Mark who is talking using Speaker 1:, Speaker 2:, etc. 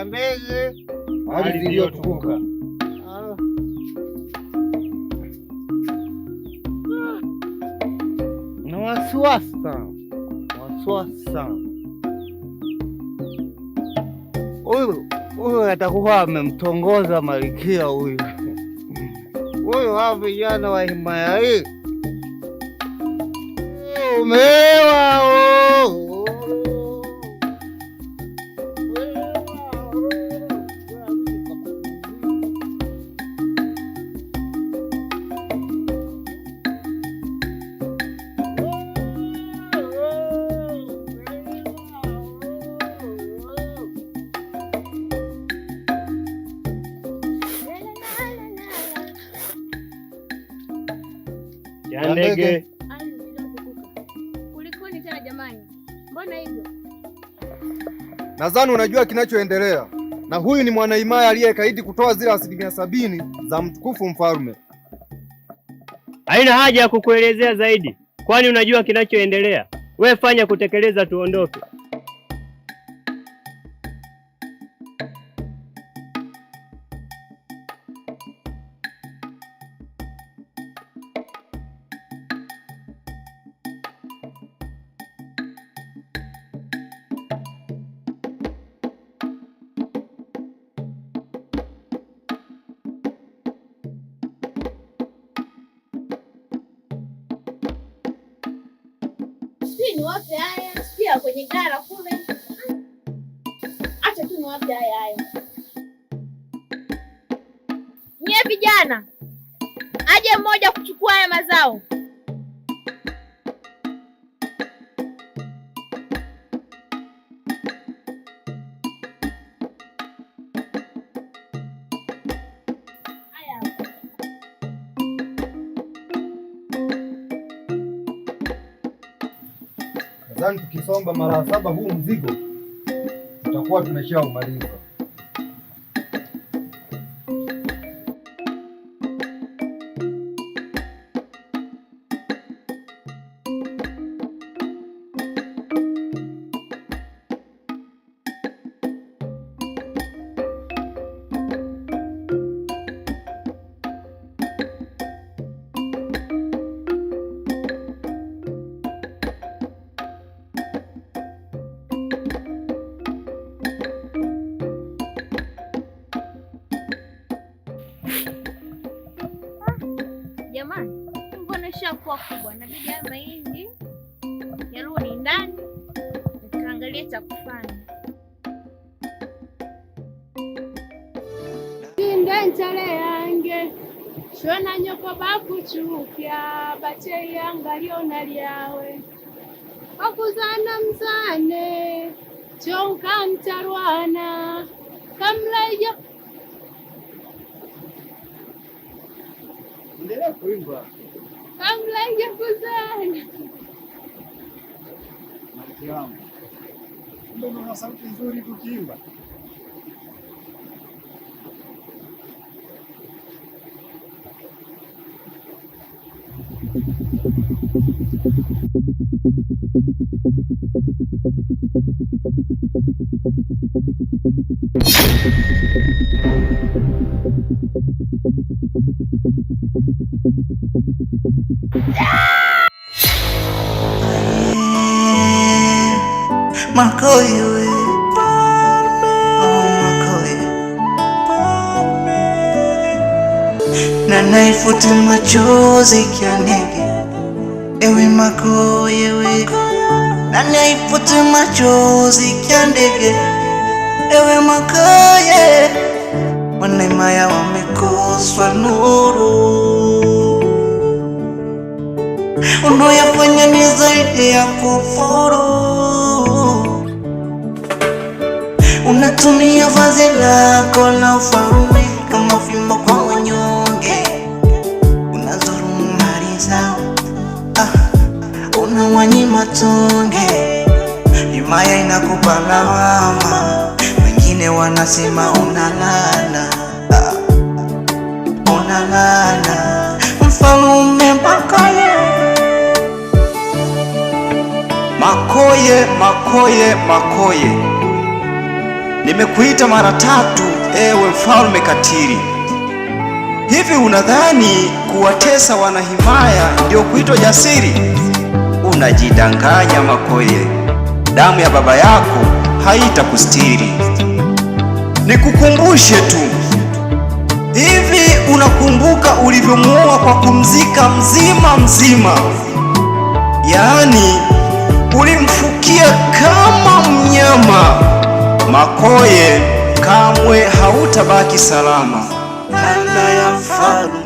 Speaker 1: Mbele hadi iliyotukuka. Na wasiwasi sana. Huyu atakuwa amemtongoza Malkia huyu. Hawa vijana wa himaya hii umewa
Speaker 2: ndege.
Speaker 3: Kulikoni tena jamani? Mbona hivyo?
Speaker 4: Nadhani unajua kinachoendelea, na huyu ni Mwanahimaya aliyekaidi kutoa zile 70% za mtukufu mfalme.
Speaker 2: Haina haja ya kukuelezea zaidi, kwani unajua kinachoendelea. Wewe fanya kutekeleza, tuondoke.
Speaker 3: Ni wapi haya? Pia kwenye gara kule. Acha tu ni wapi haya. Nyie vijana, aje mmoja kuchukua haya mazao.
Speaker 4: Nadhani tukisomba mara 7 huu mzigo tutakuwa tumeshaumaliza.
Speaker 3: Jamani, mbona shakuwa kubwa? Inabidi haya mahindi yarudi ndani nikaangalia cha kufanya.
Speaker 5: Indentale yange shona nyoko bakuchukya bache yanga lyona lyawe okuzana mzane chonka mtarwana kamlaija.
Speaker 1: Endelea kuimba.
Speaker 5: Kamlaija kuzana.
Speaker 1: Malkia, ndio una sauti nzuri kukiimba.
Speaker 6: Makoye we, Makoye, na naifuta machozi kyanege. Ewe Makoye we, na naifuta machozi kyandege. Ewe Makoye, Mwanahimaya wamekoswa nuru. unayoyafanya ni zaidi ya kufuru. Unatumia vazi lako la ufalme kama fimbo kwa wanyonge, unadhulumu mali zao, unawanyima tonge. Himaya inakupa lawama, wengine wanasema unalala, unalala. Mfalme Makoye,
Speaker 7: Makoye, Makoye, Makoye, nimekuita mara 3 ewe mfalme katili. Hivi unadhani kuwatesa wanahimaya ndio kuitwa jasiri? Unajidanganya Makoye, damu ya baba yako haitakustiri. Nikukumbushe tu, hivi unakumbuka ulivyomuoa kwa kumzika mzima mzima? Yaani ulimfukia kama mnyama. Makoye, kamwe hautabaki salama.
Speaker 6: Kanda ya mfalme